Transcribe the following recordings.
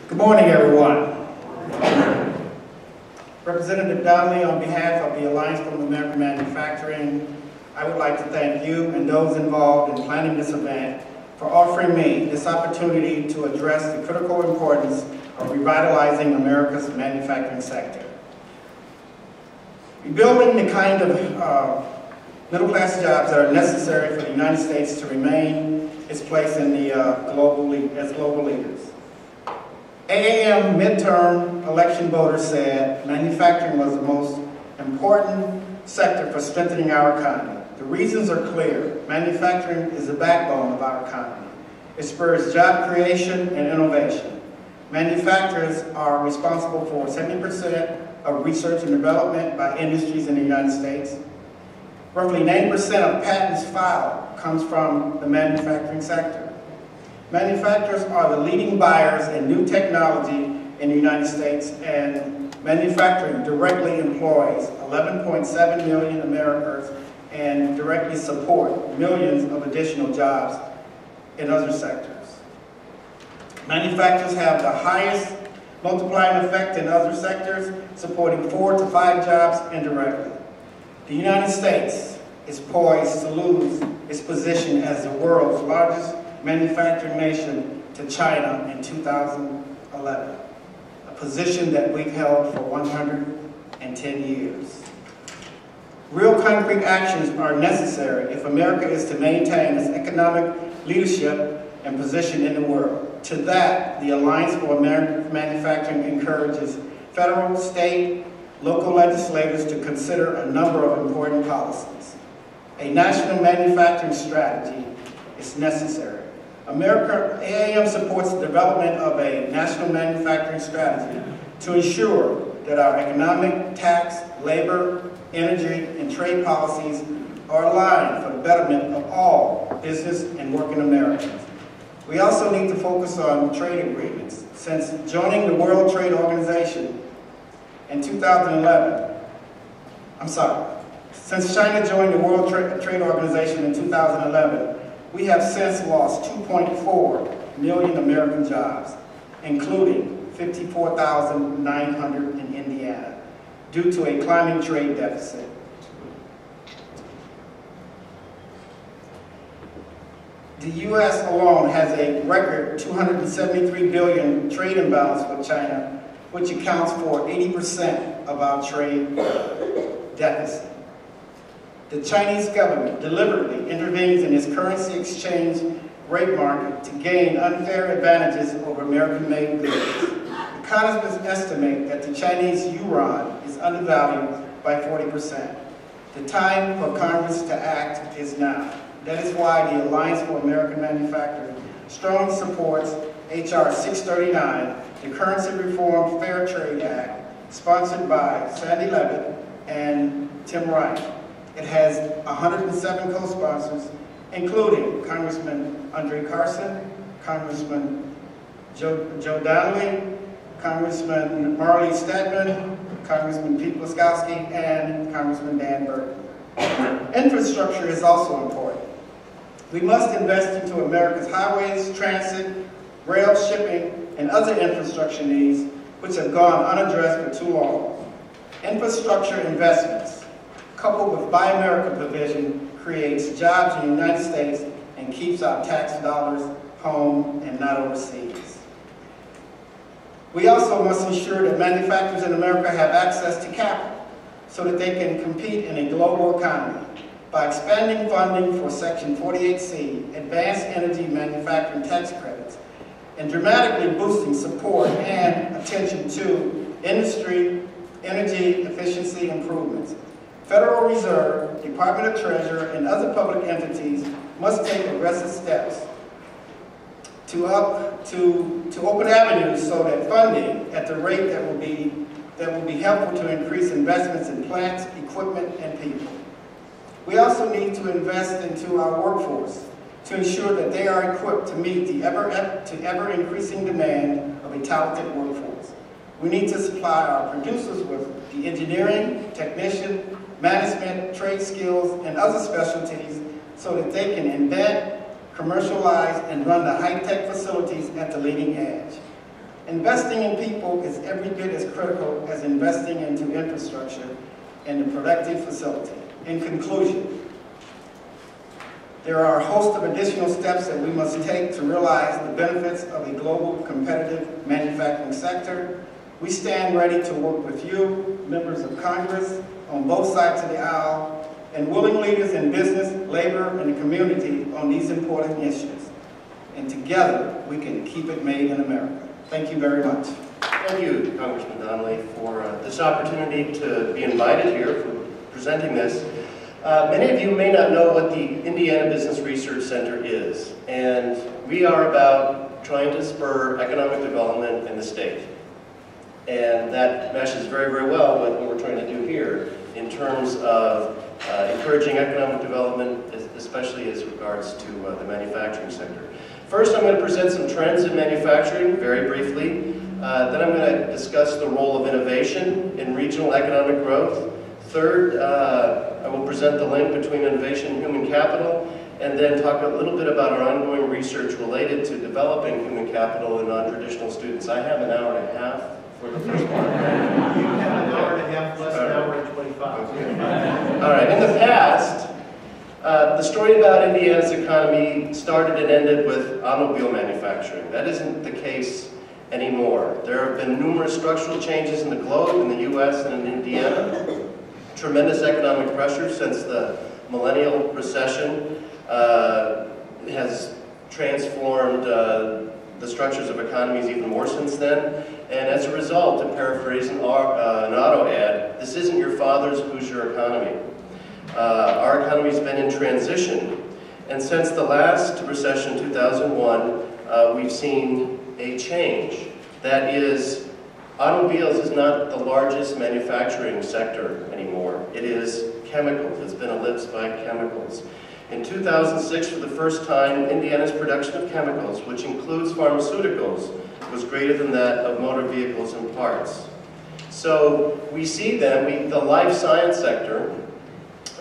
Good morning, everyone. Representative Donnelly, on behalf of the Alliance for American Manufacturing, I would like to thank you and those involved in planning this event for offering me this opportunity to address the critical importance of revitalizing America's manufacturing sector. Rebuilding the kind of middle-class jobs that are necessary for the United States to remain its place in the global leaders. AAM midterm election voters said manufacturing was the most important sector for strengthening our economy. The reasons are clear. Manufacturing is the backbone of our economy. It spurs job creation and innovation. Manufacturers are responsible for 70% of research and development by industries in the United States. Roughly 90% of patents filed comes from the manufacturing sector. Manufacturers are the leading buyers in new technology in the United States, and manufacturing directly employs 11.7 million Americans and directly support millions of additional jobs in other sectors. Manufacturers have the highest multiplying effect in other sectors, supporting 4 to 5 jobs indirectly. The United States is poised to lose its position as the world's largest manufacturing nation to China in 2011, a position that we've held for 110 years. Real concrete actions are necessary if America is to maintain its economic leadership and position in the world. To that, the Alliance for American Manufacturing encourages federal, state, local legislators to consider a number of important policies. A national manufacturing strategy is necessary. AAM supports the development of a national manufacturing strategy to ensure that our economic, tax, labor, energy, and trade policies are aligned for the betterment of all business and working Americans. We also need to focus on trade agreements. Since joining the World Trade Organization in 2011, since China joined the World Trade Organization in 2011, we have since lost 2.4 million American jobs, including 54,900 in Indiana, due to a climbing trade deficit. The U.S. alone has a record $273 billion trade imbalance with China, which accounts for 80% of our trade deficit. The Chinese government deliberately intervenes in its currency exchange rate market to gain unfair advantages over American-made goods. Economists estimate that the Chinese yuan is undervalued by 40%. The time for Congress to act is now. That is why the Alliance for American Manufacturing strongly supports H.R. 639, the Currency Reform Fair Trade Act, sponsored by Sandy Levitt and Tim Wright. It has 107 co-sponsors, including Congressman Andre Carson, Congressman Joe Donnelly, Congressman Marley Stedman, Congressman Pete Laskowski, and Congressman Dan Burton. Infrastructure is also important. We must invest into America's highways, transit, rail, shipping, and other infrastructure needs, which have gone unaddressed for too long. Infrastructure investments, coupled with Buy America provision, creates jobs in the United States and keeps our tax dollars home and not overseas. We also must ensure that manufacturers in America have access to capital so that they can compete in a global economy. By expanding funding for Section 48C, advanced energy manufacturing tax credits, and dramatically boosting support and attention to industry energy efficiency improvements, Federal Reserve, Department of Treasury, and other public entities must take aggressive steps to open avenues so that funding at the rate that will be helpful to increase investments in plants, equipment, and people. We also need to invest into our workforce to ensure that they are equipped to meet the ever-increasing demand of a talented workforce. We need to supply our producers with the engineering, technician, management, trade skills, and other specialties so that they can invent, commercialize, and run the high-tech facilities at the leading edge. Investing in people is every bit as critical as investing into infrastructure and a productive facility. In conclusion, there are a host of additional steps that we must take to realize the benefits of a global competitive manufacturing sector. We stand ready to work with you, members of Congress, on both sides of the aisle, and willing leaders in business, labor, and the community on these important issues. And together, we can keep it made in America. Thank you very much. Thank you, Congressman Donnelly, for this opportunity to be invited here for presenting this. Many of you may not know what the Indiana Business Research Center is, and we are about trying to spur economic development in the state. And that meshes very, very well with what we're trying to do here in terms of encouraging economic development, especially as regards to the manufacturing sector. First, I'm going to present some trends in manufacturing very briefly. Then I'm going to discuss the role of innovation in regional economic growth. Third, I will present the link between innovation and human capital, and then talk a little bit about our ongoing research related to developing human capital in non-traditional students. I have an hour and a half for the first part. You have an hour and a half, less an hour and 25. Okay. All right, in the past, the story about Indiana's economy started and ended with automobile manufacturing. That isn't the case anymore. There have been numerous structural changes in the globe, in the U.S. and in Indiana. Tremendous economic pressure since the millennial recession has transformed the structures of economies even more since then. And as a result, to paraphrase an auto ad, this isn't your father's, who's your economy? Our economy's been in transition, and since the last recession, 2001, we've seen a change. That is, automobiles is not the largest manufacturing sector anymore. It is chemicals. It's been eclipsed by chemicals. In 2006, for the first time, Indiana's production of chemicals, which includes pharmaceuticals, was greater than that of motor vehicles and parts. So we see then, the life science sector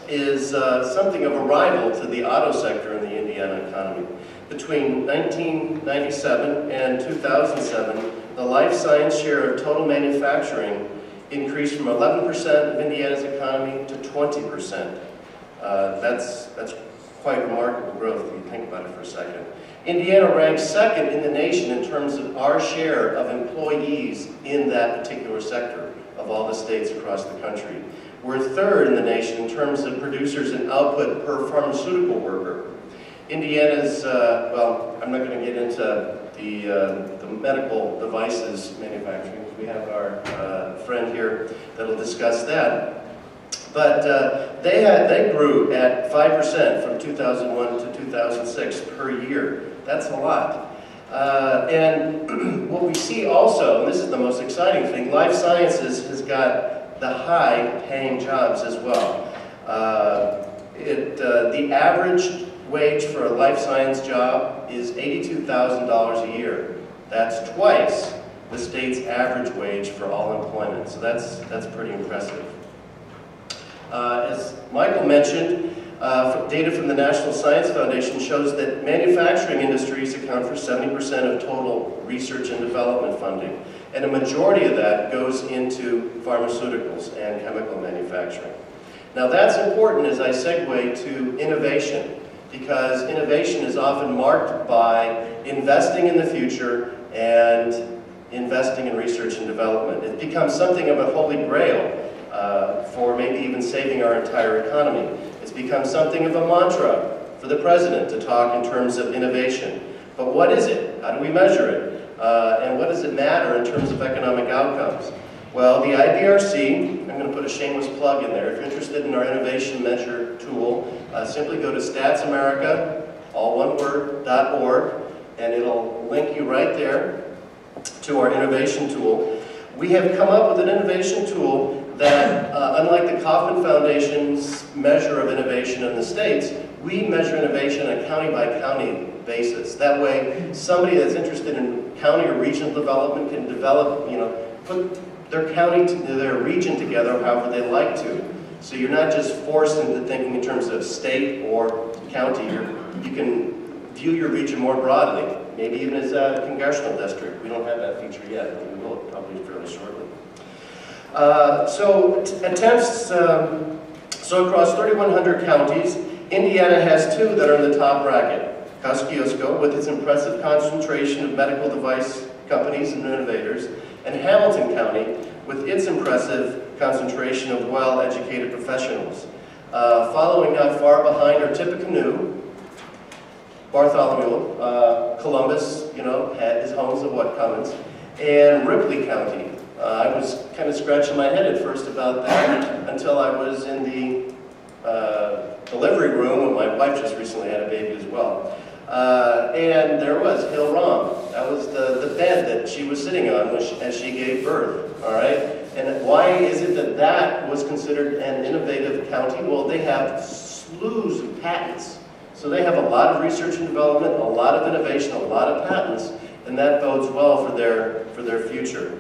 is something of a rival to the auto sector in the Indiana economy. Between 1997 and 2007, the life science share of total manufacturing increased from 11% of Indiana's economy to 20%. That's quite remarkable growth if you think about it for a second. Indiana ranks second in the nation in terms of our share of employees in that particular sector of all the states across the country. We're third in the nation in terms of producers and output per pharmaceutical worker. Indiana's, well, I'm not going to get into the medical devices manufacturing. We have our friend here that'll discuss that. But they grew at 5% from 2001 to 2006 per year. That's a lot. And what we see also, and this is the most exciting thing, life sciences has got the high-paying jobs as well. The average wage for a life science job is $82,000 a year. That's twice the state's average wage for all employment. So that's pretty impressive. As Michael mentioned, data from the National Science Foundation shows that manufacturing industries account for 70% of total research and development funding, and a majority of that goes into pharmaceuticals and chemical manufacturing. Now that's important as I segue to innovation, because innovation is often marked by investing in the future and investing in research and development. It becomes something of a holy grail for maybe even saving our entire economy. It's become something of a mantra for the president to talk in terms of innovation. But what is it? How do we measure it? And what does it matter in terms of economic outcomes? Well, the IBRC, I'm going to put a shameless plug in there. If you're interested in our innovation measure tool, simply go to StatsAmerica, all one word, .org, and it'll link you right there to our innovation tool. We have come up with an innovation tool that, unlike the Kauffman Foundation's measure of innovation in the states, we measure innovation on a county-by-county basis. That way, somebody that's interested in county or regional development can develop, put their county, their region together however they like to. So you're not just forced into thinking in terms of state or county. You can view your region more broadly. maybe even as a congressional district. We don't have that feature yet, but we will probably fairly shortly. So across 3,100 counties, Indiana has 2 that are in the top bracket. Kosciuszko, with its impressive concentration of medical device companies and innovators, and Hamilton County, with its impressive concentration of well-educated professionals. Following not far behind are Tippecanoe, Bartholomew, Columbus, you know, had his homes of what Cummins, and Ripley County. I was kind of scratching my head at first about that until I was in the delivery room when my wife just recently had a baby as well. And there was Hill Rom. That was the bed that she was sitting on as she gave birth, all right? And why is it that that was considered an innovative county? Well, they have slews of patents. So they have a lot of research and development, a lot of innovation, a lot of patents, and that bodes well for their future.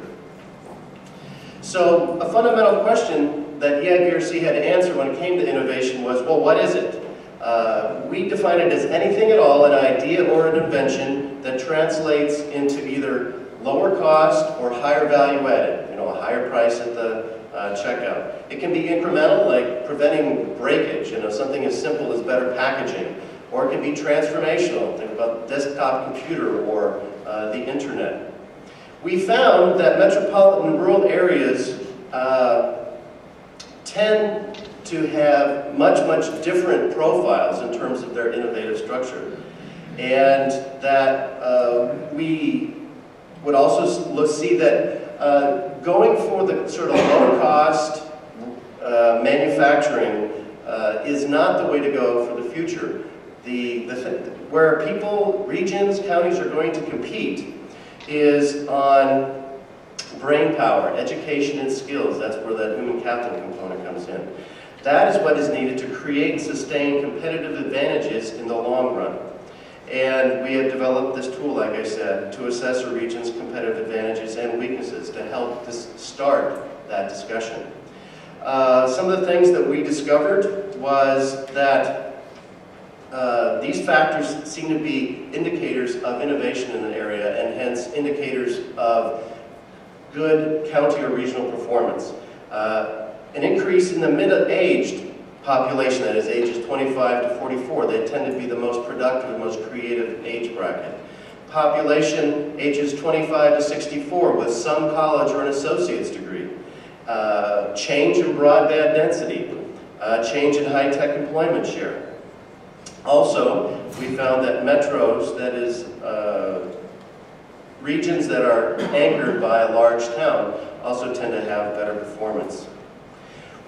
So a fundamental question that EIBRC had to answer when it came to innovation was, well, what is it? We define it as anything at all, an idea or an invention that translates into either lower cost or higher value added, you know, a higher price at the checkout. It can be incremental, like preventing breakage, you know, something as simple as better packaging. Or it can be transformational, think about desktop computer or the internet. We found that metropolitan and rural areas tend to have much, much different profiles in terms of their innovative structure. And that we would also see that going for the sort of low cost manufacturing is not the way to go for the future. Where people, regions, counties are going to compete is on brain power, education and skills. That's where that human capital component comes in. That is what is needed to create and sustain competitive advantages in the long run. And we have developed this tool, like I said, to assess a region's competitive advantages and weaknesses to help start that discussion. Some of the things that we discovered was that these factors seem to be indicators of innovation in an area and hence indicators of good county or regional performance. An increase in the mid-aged population, that is ages 25 to 44, they tend to be the most productive and most creative age bracket. Population ages 25 to 64 with some college or an associate's degree. Change in broadband density. Change in high-tech employment share. Also, we found that metros, that is, regions that are anchored by a large town, also tend to have better performance.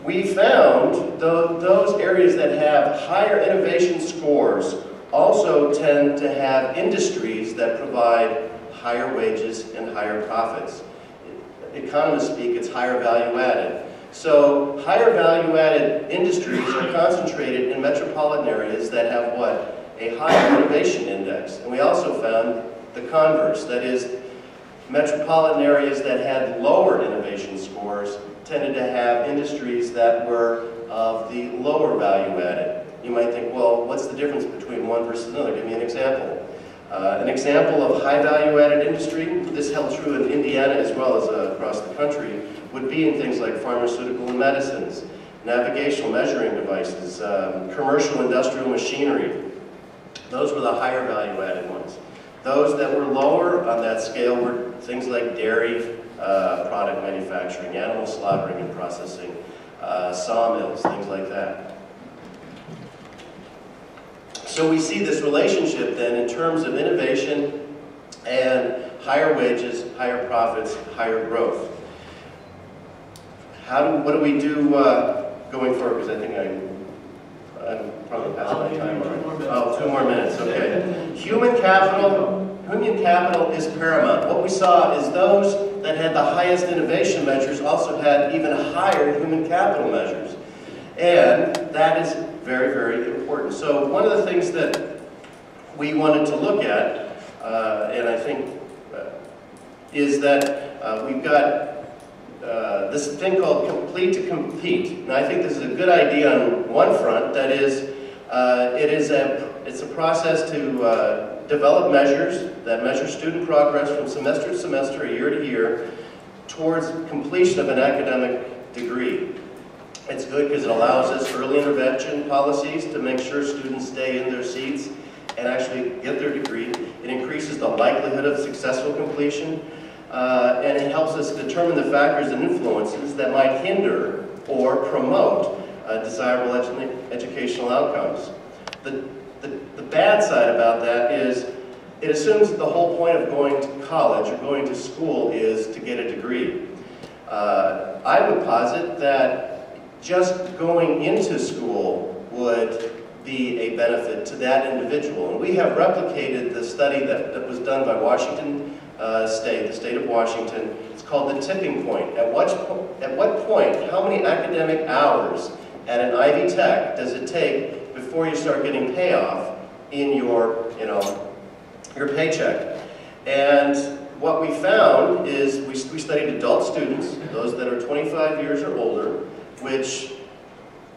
We found those areas that have higher innovation scores also tend to have industries that provide higher wages and higher profits. Economists speak, it's higher value added. So higher value added industries are concentrated in metropolitan areas that have what? A higher innovation index. And we also found the converse, that is, metropolitan areas that had lower innovation scores tended to have industries that were of the lower value added. You might think, well, what's the difference between one versus another? Give me an example. An example of high value added industry, this held true in Indiana as well as across the country, would be in things like pharmaceutical and medicines, navigational measuring devices, commercial industrial machinery. Those were the higher value added ones. Those that were lower on that scale were things like dairy product manufacturing, animal slaughtering and processing, sawmills, things like that. So we see this relationship then in terms of innovation and higher wages, higher profits, higher growth. What do we do going forward? Because I think I'm probably past my time already. Oh, 2 more minutes, okay. Human capital is paramount. What we saw is those that had the highest innovation measures also had even higher human capital measures. And that is very, very important. So one of the things that we wanted to look at, and I think, is that we've got this thing called complete to compete. And I think this is a good idea on one front. That is, it's a process to develop measures that measure student progress from semester to semester, year to year, towards completion of an academic degree. It's good because it allows us early intervention policies to make sure students stay in their seats and actually get their degree. It increases the likelihood of successful completion, and it helps us determine the factors and influences that might hinder or promote desirable educational outcomes. The bad side about that is it assumes that the whole point of going to college or going to school is to get a degree. I would posit that just going into school would be a benefit to that individual. And we have replicated the study that was done by Washington State, the state of Washington. It's called the tipping point. At what point, how many academic hours at an Ivy Tech does it take before you start getting payoff in your, your paycheck? And what we found is we studied adult students, those that are 25 years or older, which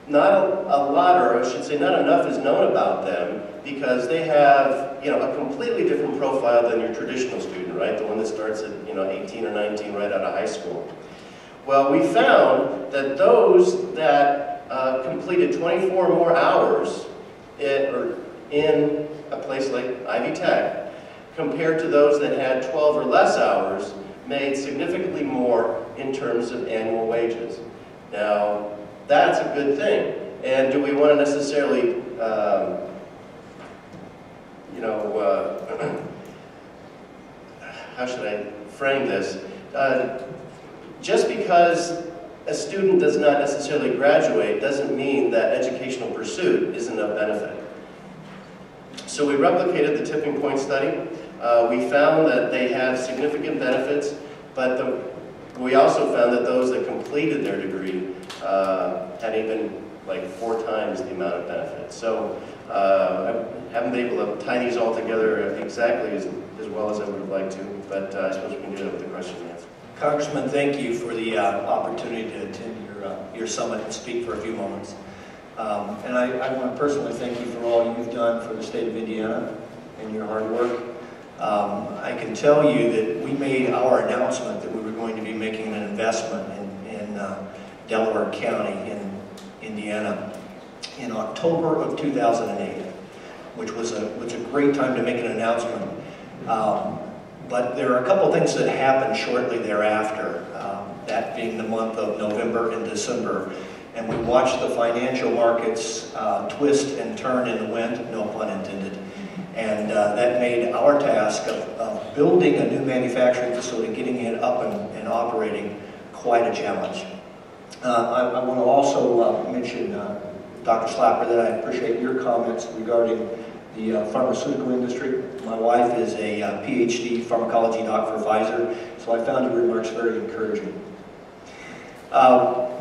not a lot, or I should say not enough, is known about them because they have, a completely different profile than your traditional student, right? The one that starts at, 18 or 19 right out of high school. Well, we found that those that completed 24 more hours in a place like Ivy Tech, compared to those that had 12 or less hours, made significantly more in terms of annual wages. Now, that's a good thing. And do we want to necessarily, how should I frame this? Just because a student does not necessarily graduate doesn't mean that educational pursuit isn't of benefit. So we replicated the tipping point study. We found that they have significant benefits, but we also found that those that completed their degree had even like 4 times the amount of benefits. So I haven't been able to tie these all together exactly as well as I would have liked to, but I suppose we can do that with the question and answer. Congressman, thank you for the opportunity to attend your summit and speak for a few moments. And I want to personally thank you for all you've done for the state of Indiana and your hard work. I can tell you that we made our announcement that we were going to be making an investment in Delaware County in Indiana in October of 2008, which was a great time to make an announcement. But there are a couple things that happened shortly thereafter, that being the month of November and December. And we watched the financial markets twist and turn in the wind, no pun intended. And that made our task of building a new manufacturing facility, getting it up and operating, quite a challenge. I want to also mention, Dr. Slapper, that I appreciate your comments regarding the pharmaceutical industry. My wife is a PhD pharmacology doc for Pfizer, so I found your remarks very encouraging.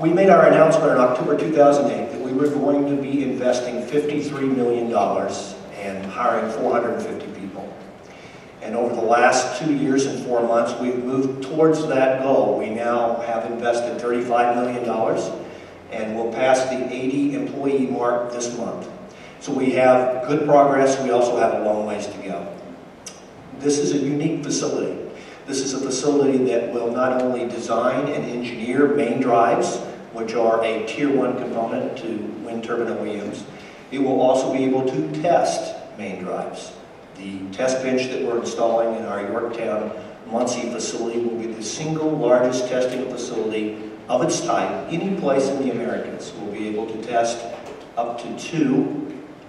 We made our announcement in October 2008 that we were going to be investing $53 million and hiring 450 people. And over the last 2 years and 4 months, we've moved towards that goal. We now have invested $35 million and we'll pass the 80 employee mark this month. So we have good progress. We also have a long ways to go. This is a unique facility. This is a facility that will not only design and engineer main drives, which are a Tier 1 component to wind turbine OEMs. It will also be able to test main drives. The test bench that we're installing in our Yorktown, Muncie facility will be the single largest testing facility of its type any place in the Americas. We'll be able to test up to 2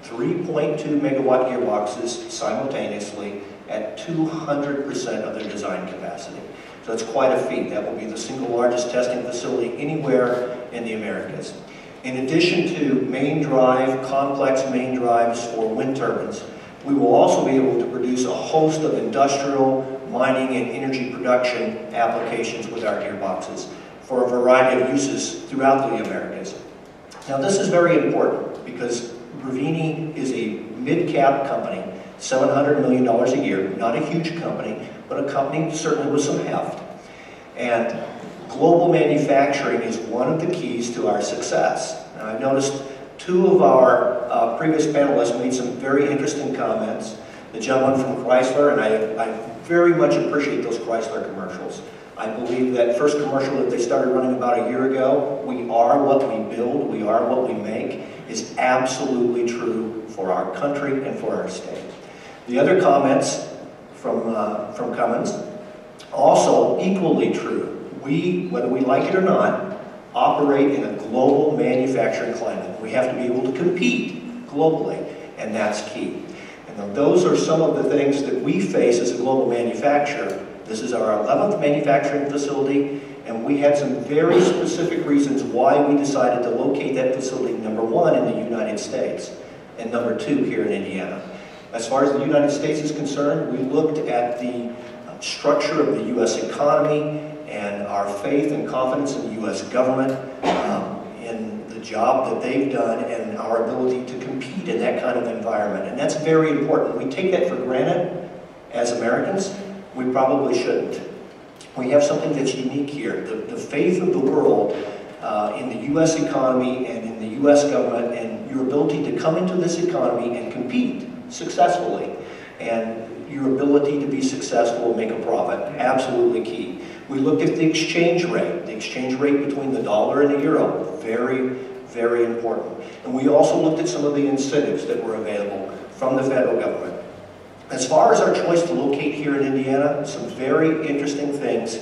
3.2 megawatt gearboxes simultaneously at 200% of their design capacity. So that's quite a feat. That will be the single largest testing facility anywhere in the Americas. In addition to main drive, complex main drives for wind turbines, we will also be able to produce a host of industrial, mining, and energy production applications with our gearboxes for a variety of uses throughout the Americas. Now this is very important because Brevini is a mid-cap company, $700 million a year, not a huge company, but a company certainly with some heft. And global manufacturing is one of the keys to our success. Now, I've noticed 2 of our previous panelists made some very interesting comments. The gentleman from Chrysler, and I very much appreciate those Chrysler commercials. I believe that first commercial that they started running about a year ago, "We are what we build, we are what we make," is absolutely true for our country and for our state. The other comments from Cummins, also equally true. We, whether we like it or not, operate in a global manufacturing climate. We have to be able to compete globally, and that's key. And those are some of the things that we face as a global manufacturer. This is our 11th manufacturing facility, and we had some very specific reasons why we decided to locate that facility, number one, in the United States, and number two, here in Indiana. As far as the United States is concerned, we looked at the structure of the U.S. economy and our faith and confidence in the U.S. government, in the job that they've done, and our ability to compete in that kind of environment. And that's very important. We take that for granted as Americans. We probably shouldn't. We have something that's unique here. The faith of the world in the U.S. economy and in the U.S. government, and your ability to come into this economy and compete successfully, and your ability to be successful and make a profit, absolutely key. We looked at the exchange rate between the dollar and the euro, very, very important. And we also looked at some of the incentives that were available from the federal government. As far as our choice to locate here in Indiana, some very interesting things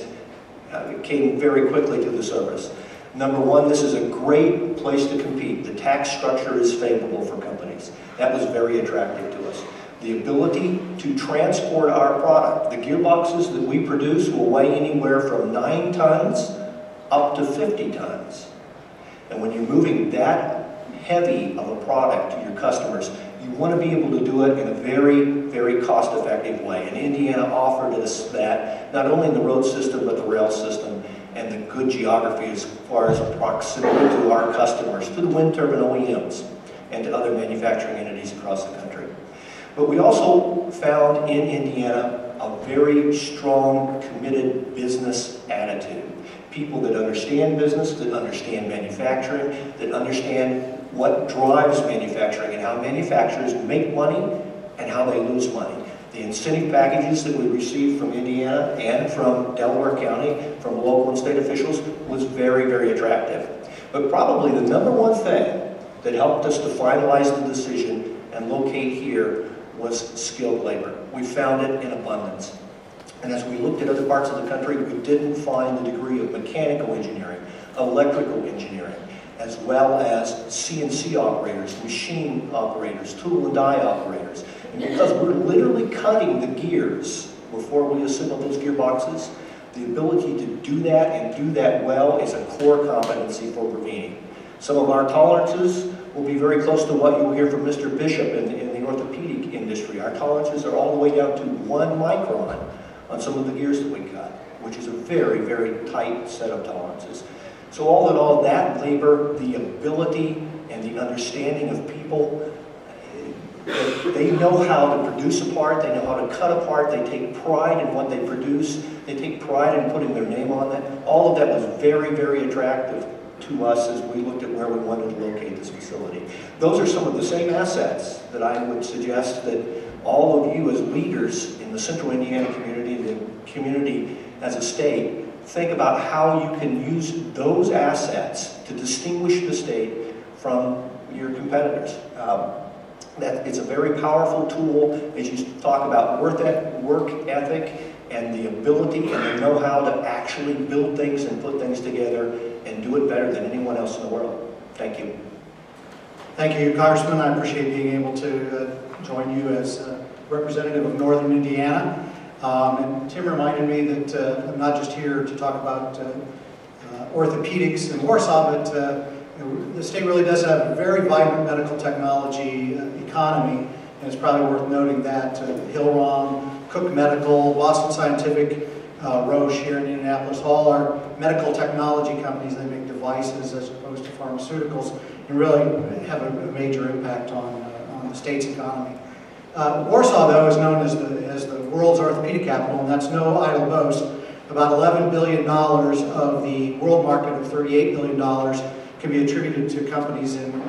came very quickly to the surface. Number one, this is a great place to compete. The tax structure is favorable for companies. That was very attractive to us. The ability to transport our product. The gearboxes that we produce will weigh anywhere from 9 tons up to 50 tons. And when you're moving that heavy of a product to your customers, you want to be able to do it in a very, very cost-effective way. And Indiana offered us that, not only in the road system, but the rail system, and the good geography as far as proximity to our customers, to the wind turbine OEMs, and to other manufacturing entities across the country. But we also found in Indiana a very strong, committed business attitude. People that understand business, that understand manufacturing, that understand what drives manufacturing and how manufacturers make money and how they lose money. The incentive packages that we received from Indiana and from Delaware County, from local and state officials, was very, very attractive. But probably the number one thing that helped us to finalize the decision and locate here was skilled labor. We found it in abundance. And as we looked at other parts of the country, we didn't find the degree of mechanical engineering, electrical engineering, as well as CNC operators, machine operators, tool and die operators. And because we're literally cutting the gears before we assemble those gearboxes, the ability to do that and do that well is a core competency for Brevini. Some of our tolerances will be very close to what you'll hear from Mr. Bishop in the orthopedic industry. Our tolerances are all the way down to 1 micron on some of the gears that we cut, which is a very, very tight set of tolerances. So all in all, that labor, the ability and the understanding of people, they know how to produce a part, they know how to cut a part, they take pride in what they produce, they take pride in putting their name on that. All of that was very, very attractive to us as we looked at where we wanted to locate this facility. Those are some of the same assets that I would suggest that all of you as leaders in the central Indiana community, the community as a state, think about how you can use those assets to distinguish the state from your competitors. It's a very powerful tool as you talk about work ethic and the ability and the know-how to actually build things and put things together and do it better than anyone else in the world. Thank you. Thank you, Congressman. I appreciate being able to join you as a representative of Northern Indiana. And Tim reminded me that I'm not just here to talk about orthopedics in Warsaw, but the state really does have a very vibrant medical technology economy, and it's probably worth noting that Hillrom, Cook Medical, Boston Scientific, Roche here in Indianapolis, all are medical technology companies. They make devices as opposed to pharmaceuticals and really have a major impact on the state's economy. Warsaw, though, is known as the world's orthopedic capital, and that's no idle boast. About $11 billion of the world market of $38 billion can be attributed to companies in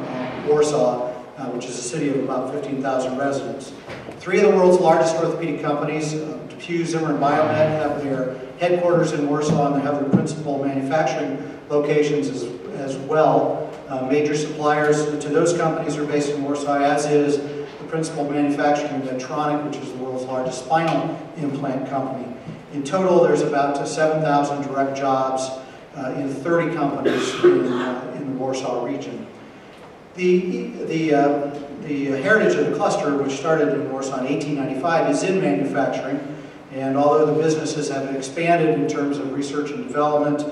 Warsaw. which is a city of about 15,000 residents. 3 of the world's largest orthopedic companies, Pew, Zimmer, and Biomed, have their headquarters in Warsaw, and they have their principal manufacturing locations as well. Major suppliers to those companies are based in Warsaw, as is the principal manufacturing of Medtronic, which is the world's largest spinal implant company. In total, there's about 7,000 direct jobs in 30 companies in the Warsaw region. The heritage of the cluster, which started in Warsaw in 1895, is in manufacturing, and although the businesses have expanded in terms of research and development,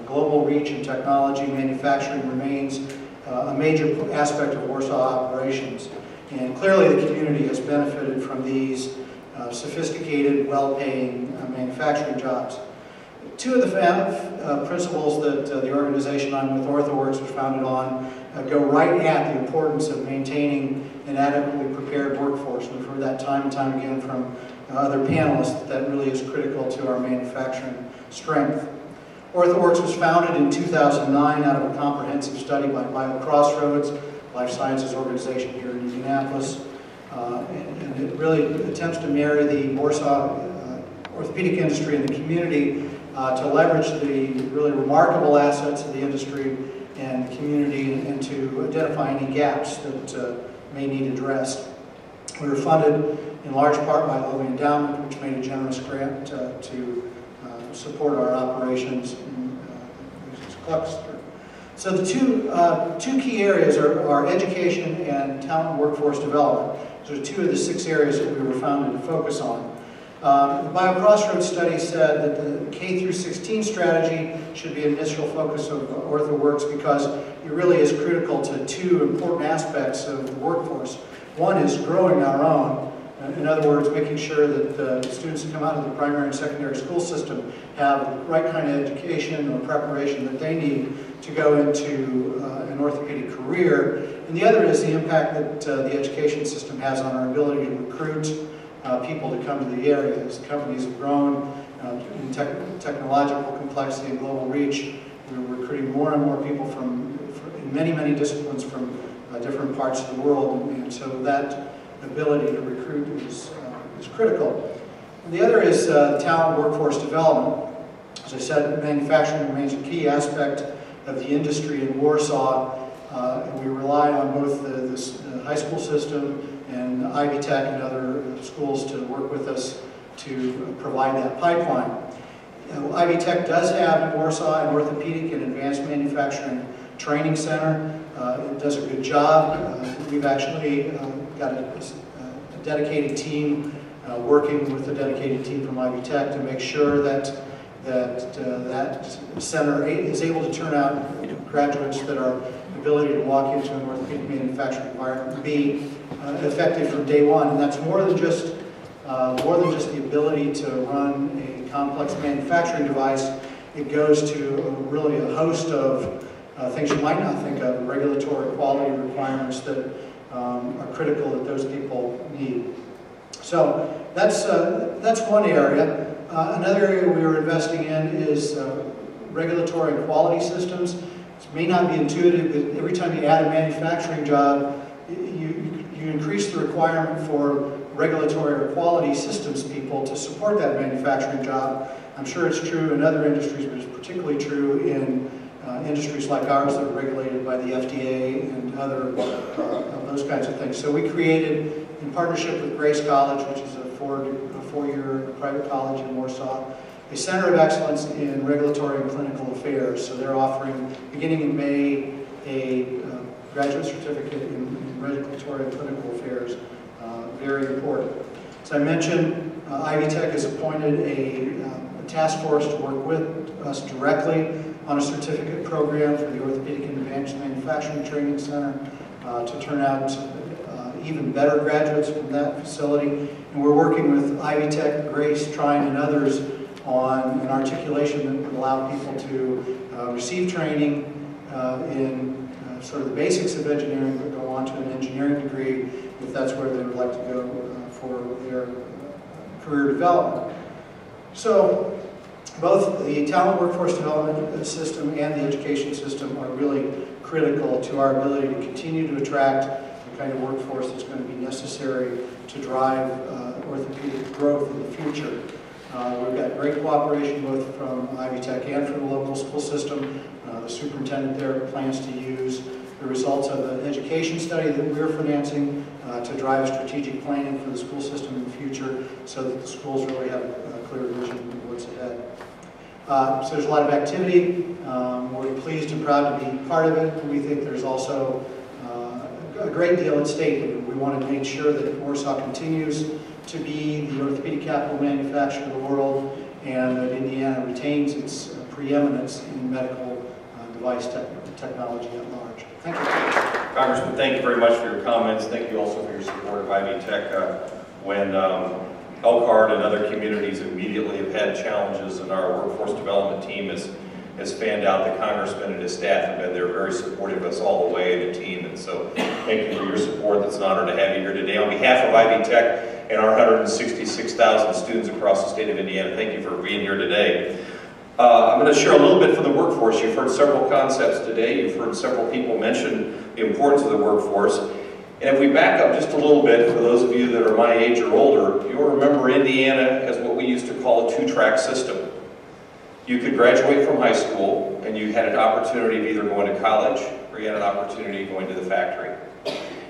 global reach and technology, manufacturing remains a major aspect of Warsaw operations. And clearly the community has benefited from these sophisticated, well-paying manufacturing jobs. 2 of the principles that the organization I'm with, OrthoWorx, was founded on go right at the importance of maintaining an adequately prepared workforce. We've heard that time and time again from other panelists that really is critical to our manufacturing strength. OrthoWorx was founded in 2009 out of a comprehensive study by BioCrossroads, life sciences organization here in Indianapolis. And it really attempts to marry the Warsaw orthopedic industry and the community to leverage the really remarkable assets of the industry and the community, and to identify any gaps that may need addressed. We were funded in large part by Lilly Endowment, which made a generous grant to support our operations in this cluster. So the two key areas are education and talent workforce development. Those are 2 of the 6 areas that we were founded to focus on. The BioCrossroads study said that the K through 16 strategy should be an initial focus of OrthoWorx because it really is critical to 2 important aspects of the workforce. One is growing our own. In other words, making sure that the students that come out of the primary and secondary school system have the right kind of education or preparation that they need to go into an orthopedic career. And the other is the impact that the education system has on our ability to recruit people to come to the area. As companies have grown in technological complexity and global reach, we're recruiting more and more people in many disciplines from different parts of the world, and so that ability to recruit is critical. And the other is talent workforce development. As I said, manufacturing remains a key aspect of the industry in Warsaw, and we rely on both the high school system and Ivy Tech and other schools to work with us to provide that pipeline. Ivy Tech does have in Warsaw an orthopedic and advanced manufacturing training center. It does a good job. We've actually got a dedicated team working with a dedicated team from Ivy Tech to make sure that that center is able to turn out graduates that are ability to walk into an orthopedic manufacturing environment and be effective from day one. And that's more than just the ability to run a complex manufacturing device. It goes to really a host of things you might not think of, regulatory quality requirements that are critical that those people need. So that's one area. Another area we are investing in is regulatory and quality systems. It may not be intuitive, but every time you add a manufacturing job, you increase the requirement for regulatory or quality systems people to support that manufacturing job. I'm sure it's true in other industries, but it's particularly true in industries like ours that are regulated by the FDA and other those kinds of things. So we created, in partnership with Grace College, which is a four-year private college in Warsaw, a Center of Excellence in Regulatory and Clinical Affairs. So they're offering, beginning in May, a graduate certificate in Regulatory and Clinical Affairs. Very important. As I mentioned, Ivy Tech has appointed a task force to work with us directly on a certificate program for the Orthopedic and Advanced Manufacturing Training Center to turn out even better graduates from that facility. And we're working with Ivy Tech, Grace, Trine, and others on an articulation that would allow people to receive training in sort of the basics of engineering, but go on to an engineering degree if that's where they would like to go for their career development. So both the talent workforce development system and the education system are really critical to our ability to continue to attract the kind of workforce that's going to be necessary to drive orthopedic growth in the future. We've got great cooperation both from Ivy Tech and from the local school system. The superintendent there plans to use the results of an education study that we're financing to drive strategic planning for the school system in the future so that the schools really have a clear vision of what's ahead. So there's a lot of activity. We're pleased and proud to be part of it. We think there's also a great deal at stake. We want to make sure that Warsaw continues to be the orthopedic capital manufacturer of the world and that Indiana retains its preeminence in medical device technology at large. Thank you. Congressman, thank you very much for your comments. Thank you also for your support of Ivy Tech. When Elkhart and other communities immediately have had challenges, and our workforce development team has fanned out, the Congressman and his staff have been there very supportive of us all the way, the team. And so thank you for your support. It's an honor to have you here today. On behalf of Ivy Tech and our 166,000 students across the state of Indiana, thank you for being here today. I'm going to share a little bit from the workforce. You've heard several concepts today. You've heard several people mention the importance of the workforce. And if we back up just a little bit, for those of you that are my age or older, you'll remember Indiana as what we used to call a two-track system. You could graduate from high school and you had an opportunity of either going to college or you had an opportunity of going to the factory.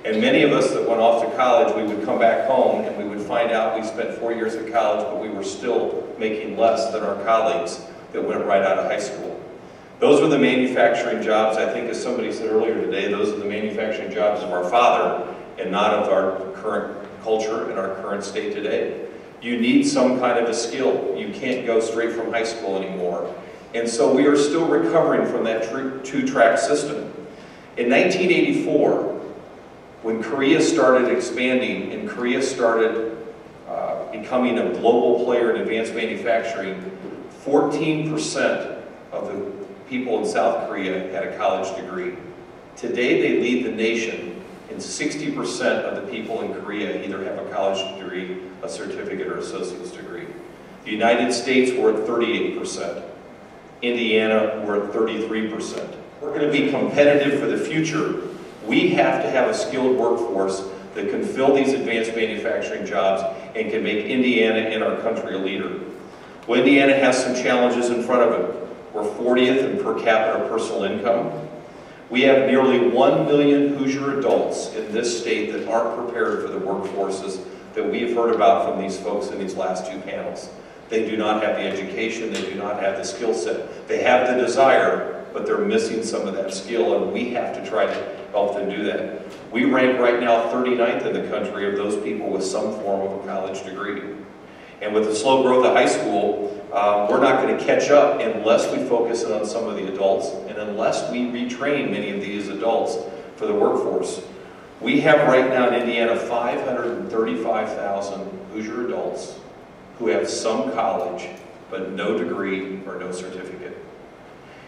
And many of us that went off to college, we would come back home and we would find out we spent 4 years at college, but we were still making less than our colleagues that went right out of high school. Those were the manufacturing jobs, I think as somebody said earlier today, those are the manufacturing jobs of our father and not of our current culture and our current state today. You need some kind of a skill. You can't go straight from high school anymore. And so we are still recovering from that two-track system. In 1984, when Korea started expanding and Korea started becoming a global player in advanced manufacturing, 14% of the people in South Korea had a college degree. Today they lead the nation, and 60% of the people in Korea either have a college degree, a certificate, or associate's degree. The United States, we're at 38%. Indiana, we're at 33%. We're going to be competitive for the future. We have to have a skilled workforce that can fill these advanced manufacturing jobs and can make Indiana and our country a leader. Well, Indiana has some challenges in front of it. We're 40th in per capita personal income. We have nearly 1 million Hoosier adults in this state that aren't prepared for the workforces that we have heard about from these folks in these last two panels. They do not have the education, they do not have the skill set. They have the desire, but they're missing some of that skill, and we have to try to help them do that. We rank right now 39th in the country of those people with some form of a college degree. And with the slow growth of high school, we're not going to catch up unless we focus on some of the adults and unless we retrain many of these adults for the workforce. We have right now in Indiana 535,000 Hoosier adults who have some college but no degree or no certificate.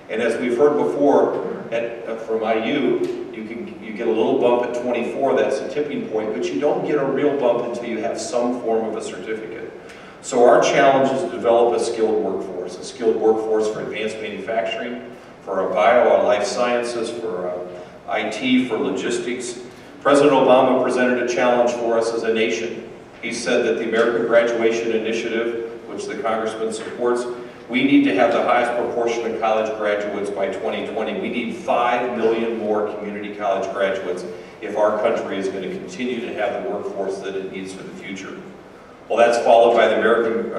And as we've heard before from IU, you get a little bump at 24, that's a tipping point, but you don't get a real bump until you have some form of a certificate. So our challenge is to develop a skilled workforce for advanced manufacturing, for our bio, our life sciences, for IT, for logistics. President Obama presented a challenge for us as a nation. He said that the American Graduation Initiative, which the Congressman supports, we need to have the highest proportion of college graduates by 2020. We need 5 million more community college graduates if our country is going to continue to have the workforce that it needs for the future. Well, that's followed by the American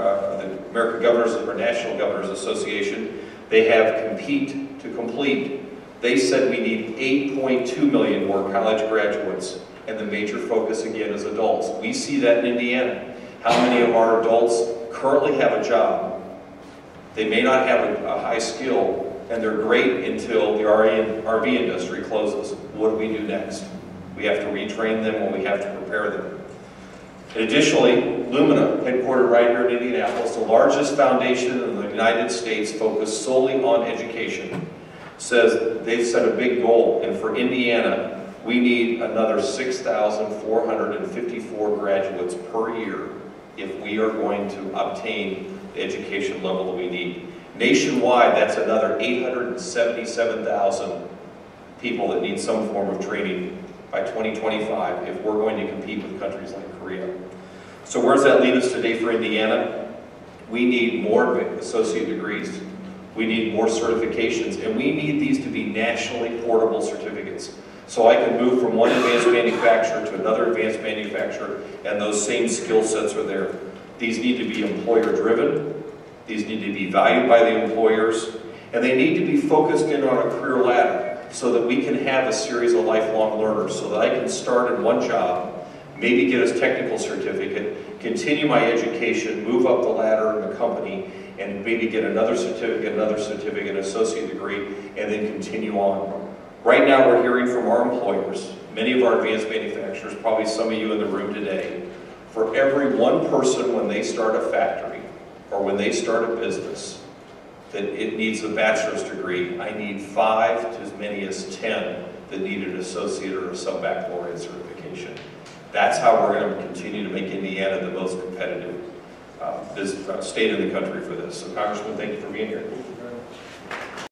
Governors or National Governors Association. They have Compete to Complete. They said we need 8.2 million more college graduates, and the major focus again is adults. We see that in Indiana. How many of our adults currently have a job? They may not have a high skill, and they're great until the RV industry closes. What do we do next? We have to retrain them, and we have to prepare them. And additionally, Lumina, headquartered right here in Indianapolis, the largest foundation in the United States focused solely on education, says they've set a big goal, and for Indiana, we need another 6,454 graduates per year if we are going to obtain the education level that we need. Nationwide, that's another 877,000 people that need some form of training by 2025 if we're going to compete with countries like Korea. So where does that leave us today for Indiana? We need more associate degrees. We need more certifications, and we need these to be nationally portable certificates. So I can move from one advanced manufacturer to another advanced manufacturer, and those same skill sets are there. These need to be employer-driven. These need to be valued by the employers, and they need to be focused in on a career ladder so that we can have a series of lifelong learners, so that I can start in one job, maybe get a technical certificate, continue my education, move up the ladder in the company, and maybe get another certificate, an associate degree, and then continue on. Right now we're hearing from our employers, many of our advanced manufacturers, probably some of you in the room today, for every one person when they start a factory or when they start a business that it needs a bachelor's degree, I need 5 to as many as 10 that need an associate or a sub-baccalaureate certification. That's how we're going to continue to make Indiana the most competitive state in the country for this. So Congressman, thank you for being here.